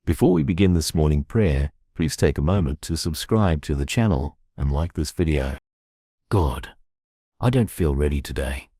Before we begin this morning prayer, please take a moment to subscribe to the channel and like this video. God, I don't feel ready today.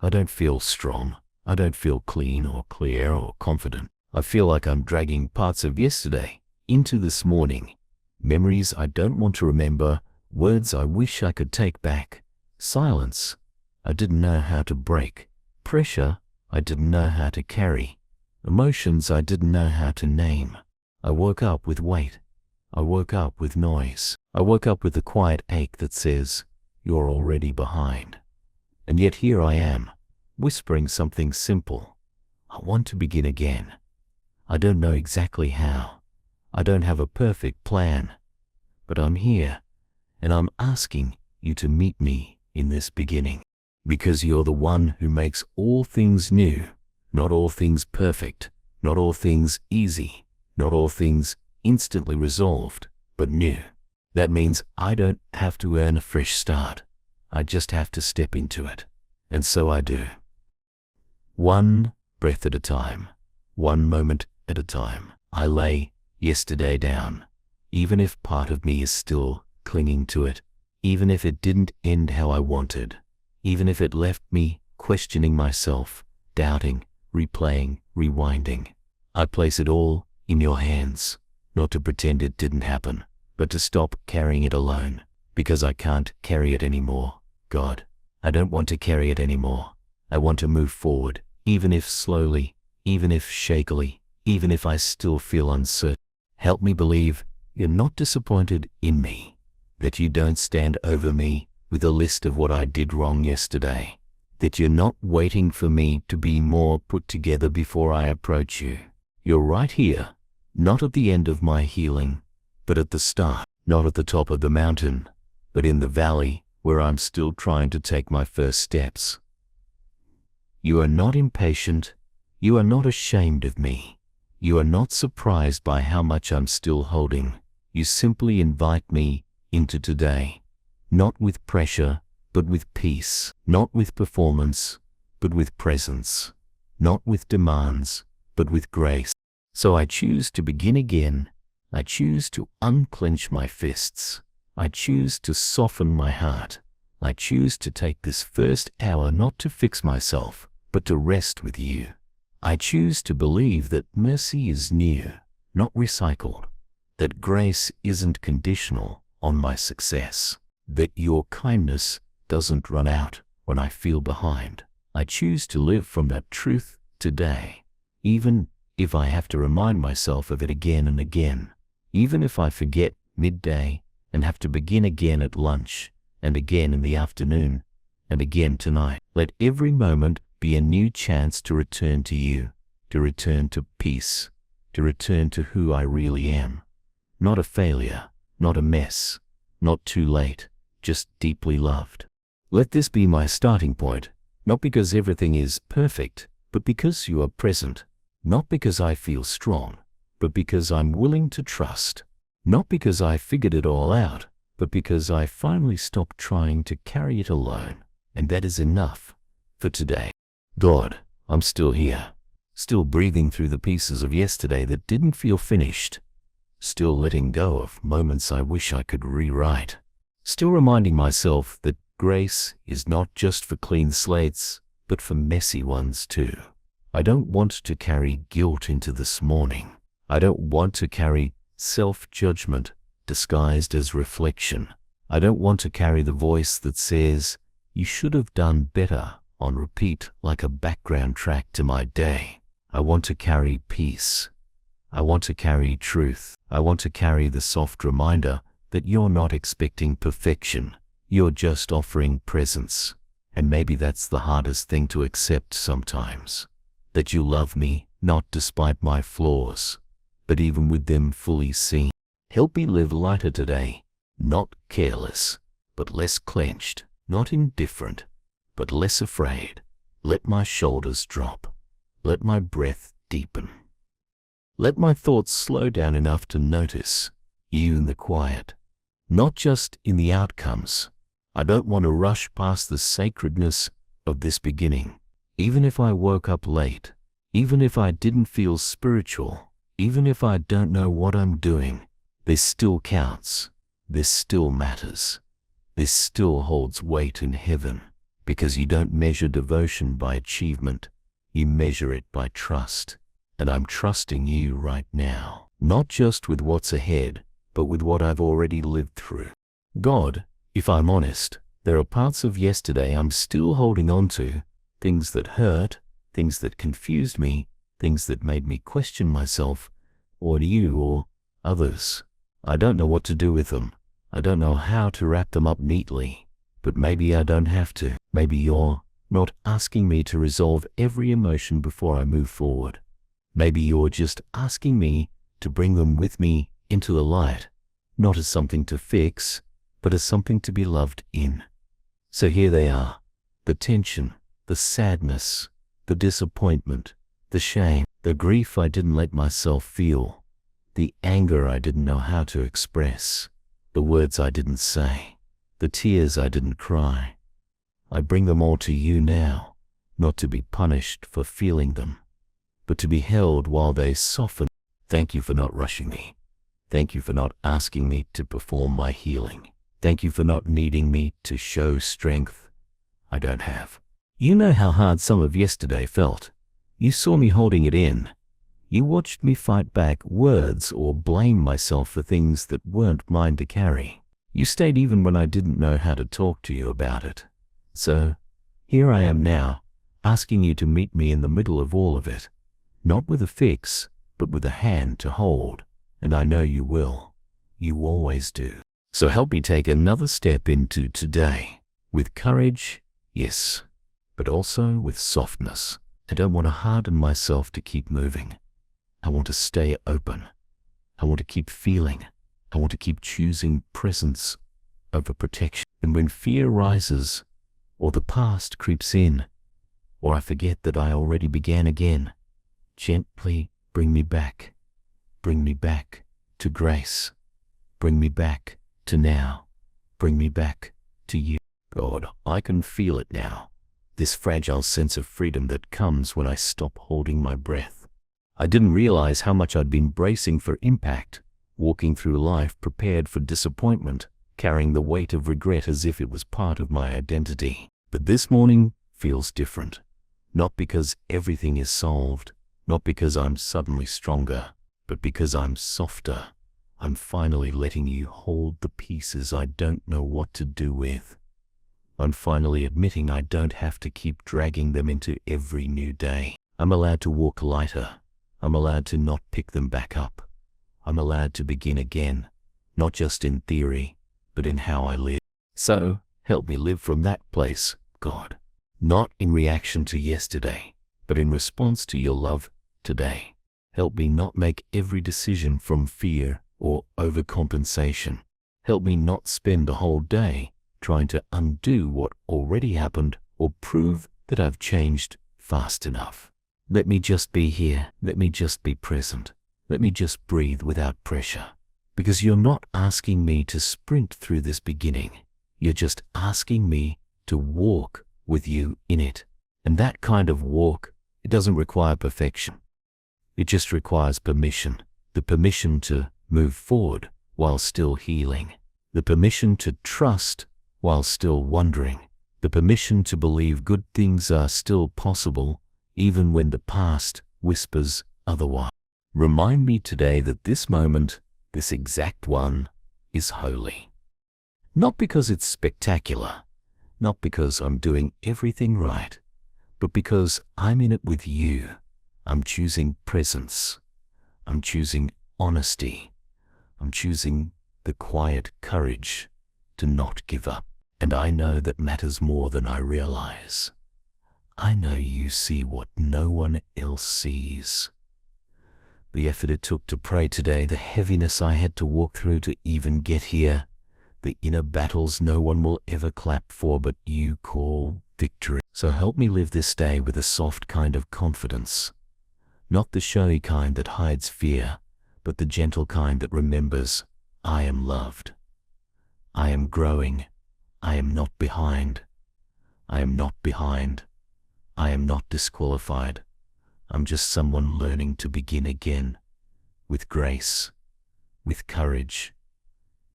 I don't feel strong. I don't feel clean or clear or confident. I feel like I'm dragging parts of yesterday into this morning. Memories I don't want to remember, words I wish I could take back, silence I didn't know how to break, pressure I didn't know how to carry, emotions I didn't know how to name. I woke up with weight. I woke up with noise. I woke up with the quiet ache that says, you're already behind. And yet here I am, whispering something simple. I want to begin again. I don't know exactly how. I don't have a perfect plan. But I'm here, and I'm asking you to meet me in this beginning. Because you're the one who makes all things new, not all things perfect, not all things easy, not all things instantly resolved, but new. That means I don't have to earn a fresh start. I just have to step into it. And so I do. One breath at a time, one moment at a time. I lay yesterday down, even if part of me is still clinging to it, even if it didn't end how I wanted, even if it left me questioning myself, doubting, replaying, rewinding. I place it all in your hands, not to pretend it didn't happen, but to stop carrying it alone, because I can't carry it anymore. God, I don't want to carry it anymore. I want to move forward, even if slowly, even if shakily, even if I still feel uncertain. Help me believe you're not disappointed in me, that you don't stand over me with a list of what I did wrong yesterday, that you're not waiting for me to be more put together before I approach you. You're right here, not at the end of my healing, but at the start, not at the top of the mountain, but in the valley where I'm still trying to take my first steps. You are not impatient. You are not ashamed of me. You are not surprised by how much I'm still holding. You simply invite me into today, not with pressure, but with peace, not with performance, but with presence, not with demands, but with grace. So I choose to begin again. I choose to unclench my fists. I choose to soften my heart. I choose to take this first hour not to fix myself, but to rest with you. I choose to believe that mercy is new, not recycled, that grace isn't conditional on my success, that your kindness doesn't run out when I feel behind. I choose to live from that truth today, even if I have to remind myself of it again and again, even if I forget midday and have to begin again at lunch and again in the afternoon and again tonight. Let every moment be a new chance to return to you, to return to peace, to return to who I really am. Not a failure, not a mess, not too late, just deeply loved. Let this be my starting point, not because everything is perfect, but because you are present. Not because I feel strong, but because I'm willing to trust. Not because I figured it all out, but because I finally stopped trying to carry it alone. And that is enough for today. God, I'm still here, still breathing through the pieces of yesterday that didn't feel finished, still letting go of moments I wish I could rewrite, still reminding myself that grace is not just for clean slates, but for messy ones too. I don't want to carry guilt into this morning. I don't want to carry self-judgment disguised as reflection. I don't want to carry the voice that says, you should have done better, on repeat like a background track to my day. I want to carry peace. I want to carry truth. I want to carry the soft reminder that you're not expecting perfection. You're just offering presence. And maybe that's the hardest thing to accept sometimes. That you love me, not despite my flaws, but even with them fully seen. Help me live lighter today, not careless, but less clenched, not indifferent, but less afraid. Let my shoulders drop. Let my breath deepen. Let my thoughts slow down enough to notice you in the quiet, not just in the outcomes. I don't want to rush past the sacredness of this beginning. Even if I woke up late, even if I didn't feel spiritual, Even if I don't know what I'm doing, this still counts. This still matters. This still holds weight in heaven, because you don't measure devotion by achievement. You measure it by trust. And I'm trusting you right now, not just with what's ahead, but with what I've already lived through. God, if I'm honest, there are parts of yesterday I'm still holding on to, things that hurt, things that confused me, things that made me question myself, or you, or others. I don't know what to do with them. I don't know how to wrap them up neatly, but maybe I don't have to. Maybe you're not asking me to resolve every emotion before I move forward. Maybe you're just asking me to bring them with me into the light, not as something to fix, but as something to be loved in. So here they are, the tension, the sadness, the disappointment, the shame, the grief I didn't let myself feel, the anger I didn't know how to express, the words I didn't say, the tears I didn't cry. I bring them all to you now, not to be punished for feeling them, but to be held while they soften. Thank you for not rushing me. Thank you for not asking me to perform my healing. Thank you for not needing me to show strength I don't have. You know how hard some of yesterday felt. You saw me holding it in. You watched me fight back words or blame myself for things that weren't mine to carry. You stayed even when I didn't know how to talk to you about it. So, here I am now, asking you to meet me in the middle of all of it. Not with a fix, but with a hand to hold. And I know you will. You always do. So help me take another step into today. With courage, yes, but also with softness. I don't want to harden myself to keep moving. I want to stay open. I want to keep feeling. I want to keep choosing presence over protection. And when fear rises, or the past creeps in, or I forget that I already began again, gently bring me back. Bring me back to grace. Bring me back to now. Bring me back to you. God, I can feel it now. This fragile sense of freedom that comes when I stop holding my breath. I didn't realize how much I'd been bracing for impact, walking through life prepared for disappointment, carrying the weight of regret as if it was part of my identity. But this morning feels different. Not because everything is solved, not because I'm suddenly stronger, but because I'm softer. I'm finally letting you hold the pieces I don't know what to do with. I'm finally admitting I don't have to keep dragging them into every new day. I'm allowed to walk lighter. I'm allowed to not pick them back up. I'm allowed to begin again, not just in theory, but in how I live. So, help me live from that place, God. Not in reaction to yesterday, but in response to your love today. Help me not make every decision from fear or overcompensation. Help me not spend a whole day trying to undo what already happened or prove that I've changed fast enough. Let me just be here. Let me just be present. Let me just breathe without pressure. Because you're not asking me to sprint through this beginning. You're just asking me to walk with you in it. And that kind of walk, it doesn't require perfection. It just requires permission. The permission to move forward while still healing. The permission to trust while still wondering. The permission to believe good things are still possible even when the past whispers otherwise. Remind me today that this moment, this exact one, is holy. Not because it's spectacular, not because I'm doing everything right, but because I'm in it with you. I'm choosing presence. I'm choosing honesty. I'm choosing the quiet courage to not give up. And I know that matters more than I realize. I know you see what no one else sees. The effort it took to pray today, the heaviness I had to walk through to even get here, the inner battles no one will ever clap for but you call victory. So help me live this day with a soft kind of confidence. Not the showy kind that hides fear, but the gentle kind that remembers, I am loved. I am growing. I am not behind. I am not behind. I am not disqualified. I'm just someone learning to begin again, with grace, with courage,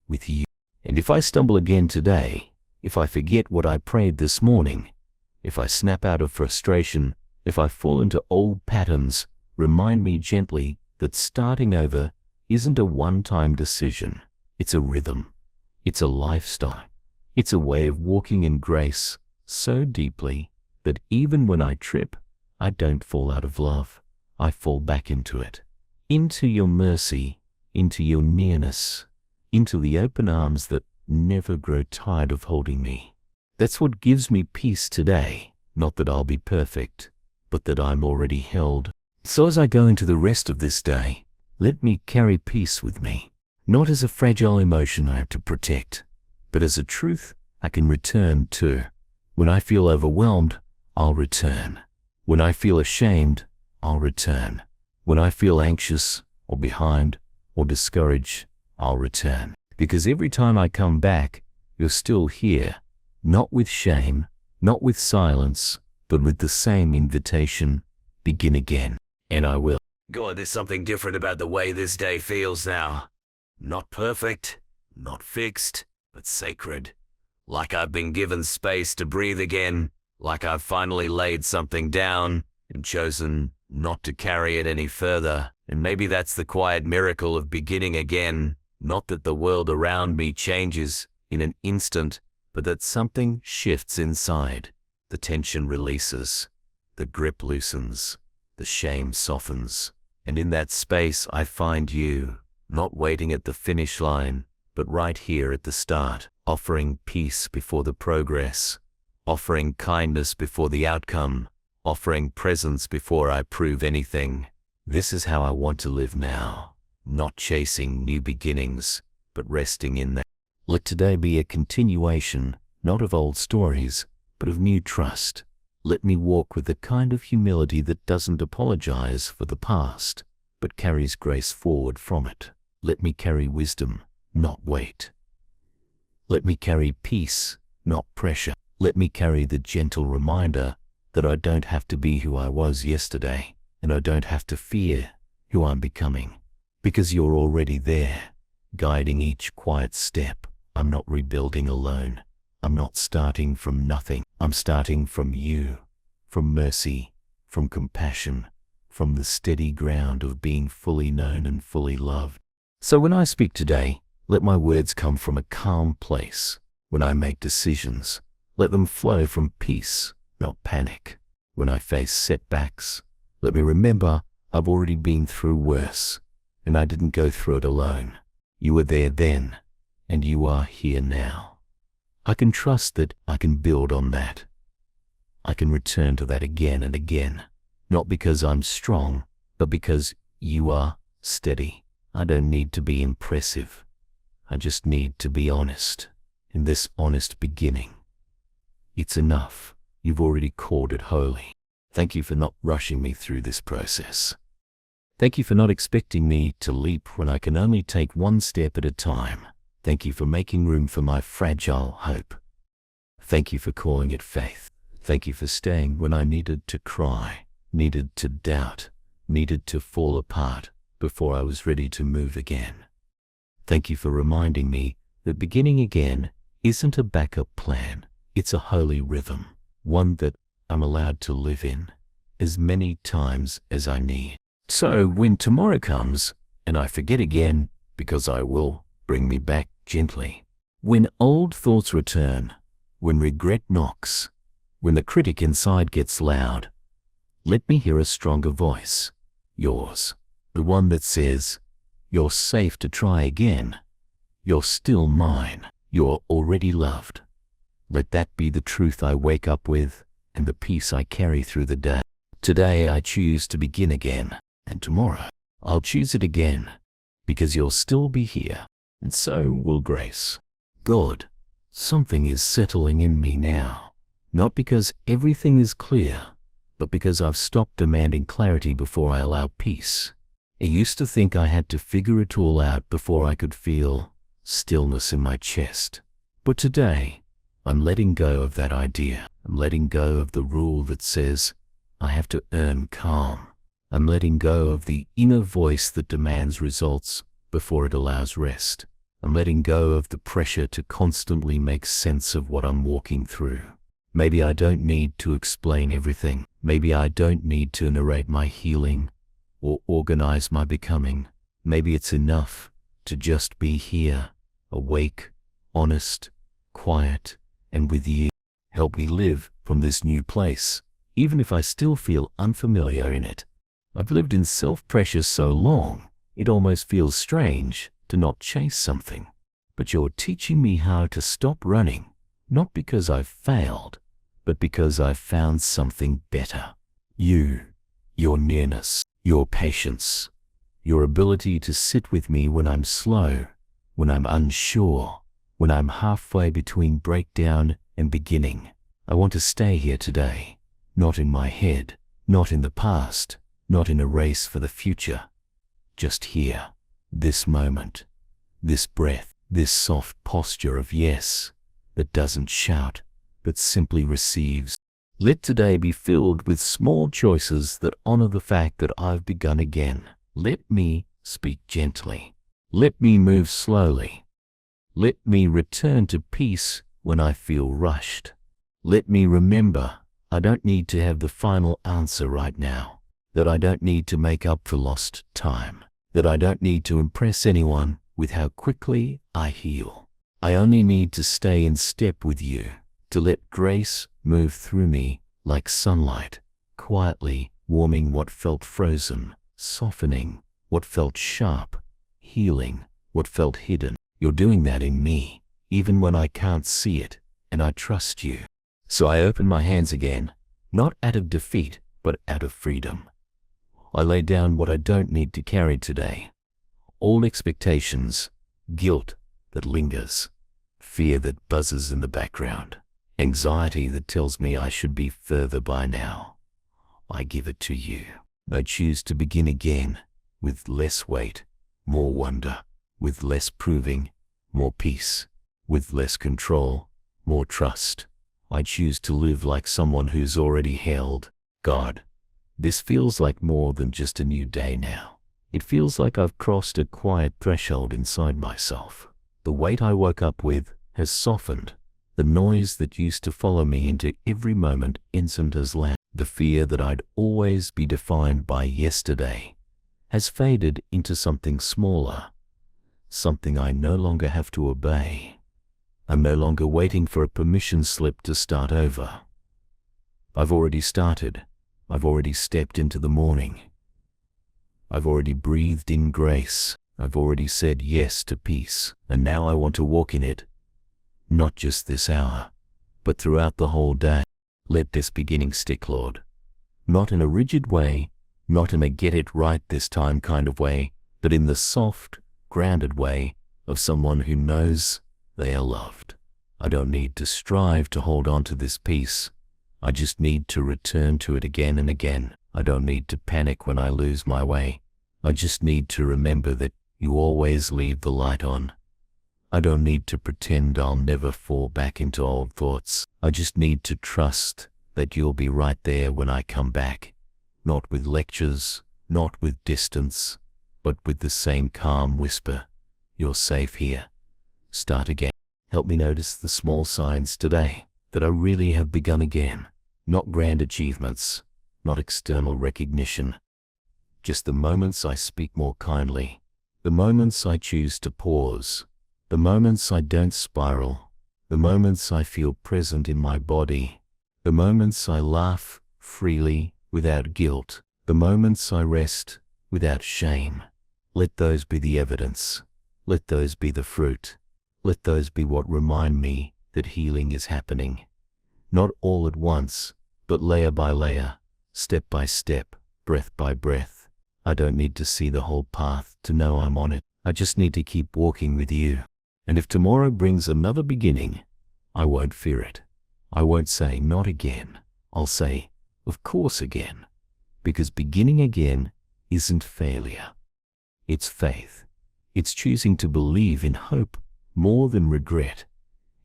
with you. And if I stumble again today, if I forget what I prayed this morning, if I snap out of frustration, if I fall into old patterns, remind me gently that starting over isn't a one-time decision. It's a rhythm. It's a lifestyle. It's a way of walking in grace so deeply that even when I trip, I don't fall out of love. I fall back into it, into your mercy, into your nearness, into the open arms that never grow tired of holding me. That's what gives me peace today. Not that I'll be perfect, but that I'm already held. So as I go into the rest of this day, let me carry peace with me, not as a fragile emotion I have to protect, but as a truth I can return to. When I feel overwhelmed, I'll return. When I feel ashamed, I'll return. When I feel anxious or behind or discouraged, I'll return. Because every time I come back, you're still here, not with shame, not with silence, but with the same invitation, begin again. And I will. God, there's something different about the way this day feels now. Not perfect, not fixed, but sacred. Like I've been given space to breathe again, like I've finally laid something down and chosen not to carry it any further. And maybe that's the quiet miracle of beginning again. Not that the world around me changes in an instant, but that something shifts inside. The tension releases, the grip loosens, the shame softens. And in that space I find you, not waiting at the finish line, but right here at the start, offering peace before the progress, offering kindness before the outcome, offering presence before I prove anything. This is how I want to live now, not chasing new beginnings, but resting in that. Let today be a continuation, not of old stories, but of new trust. Let me walk with the kind of humility that doesn't apologize for the past, but carries grace forward from it. Let me carry wisdom, not weight. Let me carry peace, not pressure. Let me carry the gentle reminder that I don't have to be who I was yesterday, and I don't have to fear who I'm becoming, because you're already there, guiding each quiet step. I'm not rebuilding alone. I'm not starting from nothing. I'm starting from you, from mercy, from compassion, from the steady ground of being fully known and fully loved. So when I speak today, let my words come from a calm place. When I make decisions, let them flow from peace, not panic. When I face setbacks, let me remember I've already been through worse, and I didn't go through it alone. You were there then, and you are here now. I can trust that I can build on that. I can return to that again and again, not because I'm strong, but because you are steady. I don't need to be impressive. I just need to be honest. In this honest beginning, it's enough. You've already called it holy. Thank you for not rushing me through this process. Thank you for not expecting me to leap when I can only take one step at a time. Thank you for making room for my fragile hope. Thank you for calling it faith. Thank you for staying when I needed to cry, needed to doubt, needed to fall apart before I was ready to move again. Thank you for reminding me that beginning again isn't a backup plan. It's a holy rhythm, one that I'm allowed to live in as many times as I need. So when tomorrow comes and I forget again, because I will, bring me back gently. When old thoughts return, when regret knocks, when the critic inside gets loud, let me hear a stronger voice, yours, the one that says, you're safe to try again. You're still mine. You're already loved. Let that be the truth I wake up with and the peace I carry through the day. Today I choose to begin again, and tomorrow I'll choose it again, because you'll still be here. And so will grace. God, something is settling in me now, not because everything is clear, but because I've stopped demanding clarity before I allow peace. I used to think I had to figure it all out before I could feel stillness in my chest. But today, I'm letting go of that idea. I'm letting go of the rule that says I have to earn calm. I'm letting go of the inner voice that demands results before it allows rest. I'm letting go of the pressure to constantly make sense of what I'm walking through. Maybe I don't need to explain everything. Maybe I don't need to narrate my healing or organize my becoming. Maybe it's enough to just be here, awake, honest, quiet, and with you. Help me live from this new place, even if I still feel unfamiliar in it. I've lived in self-pressure so long, it almost feels strange to not chase something. But you're teaching me how to stop running, not because I've failed, but because I've found something better. You, your nearness, your patience, your ability to sit with me when I'm slow, when I'm unsure, when I'm halfway between breakdown and beginning. I want to stay here today, not in my head, not in the past, not in a race for the future. Just here, this moment, this breath, this soft posture of yes that doesn't shout, but simply receives. Let today be filled with small choices that honor the fact that I've begun again. Let me speak gently. Let me move slowly. Let me return to peace when I feel rushed. Let me remember I don't need to have the final answer right now, that I don't need to make up for lost time, that I don't need to impress anyone with how quickly I heal. I only need to stay in step with you, to let grace move through me like sunlight, quietly warming what felt frozen, softening what felt sharp, healing what felt hidden. You're doing that in me, even when I can't see it, and I trust you. So I open my hands again, not out of defeat, but out of freedom. I lay down what I don't need to carry today. Old expectations, guilt that lingers, fear that buzzes in the background, anxiety that tells me I should be further by now. I give it to you. I choose to begin again with less weight, more wonder, with less proving, more peace, with less control, more trust. I choose to live like someone who's already held. God, this feels like more than just a new day now. It feels like I've crossed a quiet threshold inside myself. The weight I woke up with has softened. The noise that used to follow me into every moment isn't as loud. The fear that I'd always be defined by yesterday has faded into something smaller, something I no longer have to obey. I'm no longer waiting for a permission slip to start over. I've already started. I've already stepped into the morning. I've already breathed in grace. I've already said yes to peace. And now I want to walk in it. Not just this hour, but throughout the whole day. Let this beginning stick, Lord. Not in a rigid way, not in a get it right this time kind of way, but in the soft, grounded way of someone who knows they are loved. I don't need to strive to hold on to this peace. I just need to return to it again and again. I don't need to panic when I lose my way. I just need to remember that you always leave the light on. I don't need to pretend I'll never fall back into old thoughts. I just need to trust that you'll be right there when I come back. Not with lectures, not with distance, but with the same calm whisper. You're safe here. Start again. Help me notice the small signs today that I really have begun again. Not grand achievements, not external recognition. Just the moments I speak more kindly, the moments I choose to pause, the moments I don't spiral, the moments I feel present in my body, the moments I laugh freely without guilt, the moments I rest without shame. Let those be the evidence. Let those be the fruit. Let those be what remind me that healing is happening. Not all at once, but layer by layer, step by step, breath by breath. I don't need to see the whole path to know I'm on it. I just need to keep walking with you. And if tomorrow brings another beginning, I won't fear it. I won't say not again. I'll say, of course again. Because beginning again isn't failure. It's faith. It's choosing to believe in hope more than regret.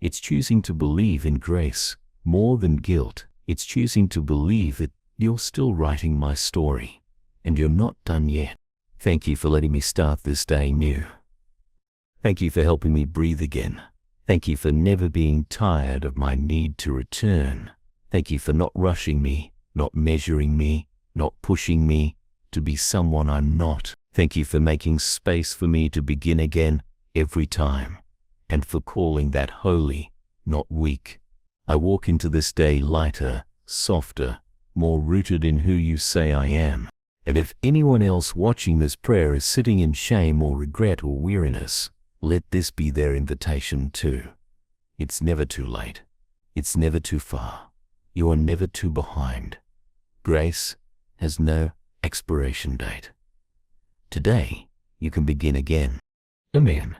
It's choosing to believe in grace more than guilt. It's choosing to believe that you're still writing my story. and you're not done yet. Thank you for letting me start this day new. Thank you for helping me breathe again. Thank you for never being tired of my need to return. Thank you for not rushing me, not measuring me, not pushing me to be someone I'm not. Thank you for making space for me to begin again every time, and for calling that holy, not weak. I walk into this day lighter, softer, more rooted in who you say I am. And if anyone else watching this prayer is sitting in shame or regret or weariness, let this be their invitation too. It's never too late. It's never too far. You are never too behind. Grace has no expiration date. Today, you can begin again. Amen.